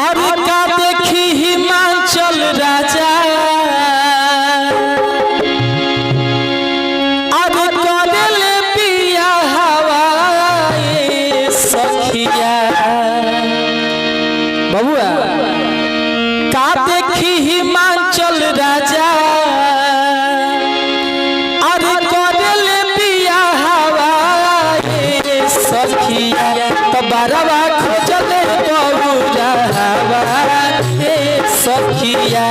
और का देखी हिमाचल राजा और करेले पिया हवाए सखिया बबुआ का देखी हिमाचल राजा और करेले पिया हवाए सखिया तो बारवा खोजले बबुरा हवाए सखिया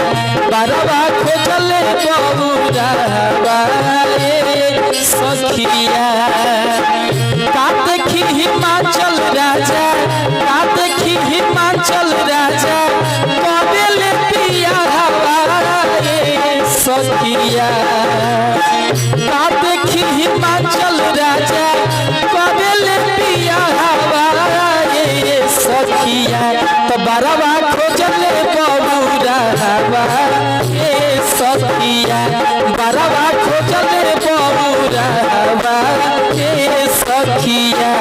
बारवा खोजले बबुरा हवाए सखिया का देखी हिमाचल राजा का देखी हिमाचल राजा करेले पिया हवाए सखिया का देखी हिमाचल राजा करेले पिया हवाए सखिया तो बारवा खोजले बबुरा हवाए सखिया बारवा खोजले बबुरा हवाए सखिया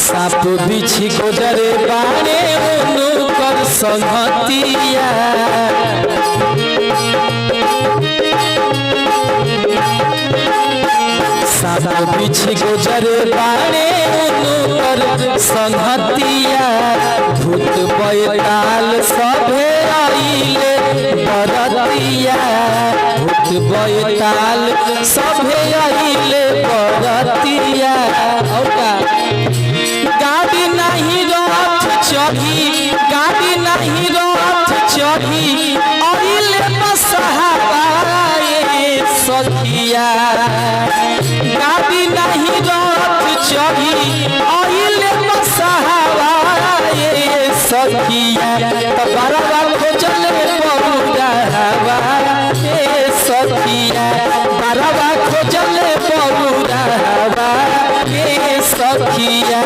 साप बिछी गुजरे बारे उनकर संगतिया साप बिछी गुजरे बारे उनकर संगतिया भूत बैताल सभे आइले बरतिया भूत बैताल सभे आइले बरतिया गाड़ी नहीं रथ चढ़ी गाड़ी नहीं रथ चढ़ी आइले बसहाए सखिया गाड़ी नहीं रथ चढ़ी आइले बसहाए सखिया तो बारवा खोजले बबुरा हवाए सखिया बारवा खोजले बबुरा हवाए सखिया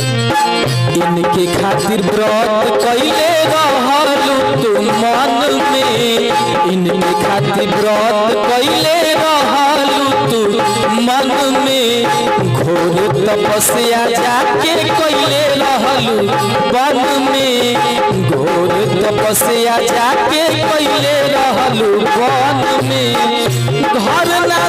इनके खातिर व्रत कैले रहलू तू मन में इनके खातिर व्रत कैले रहलू तू मन में घोर तपस्या जाके कैले रहलू वन में घोर तपस्या जाके कैले रहलू वन में घर ना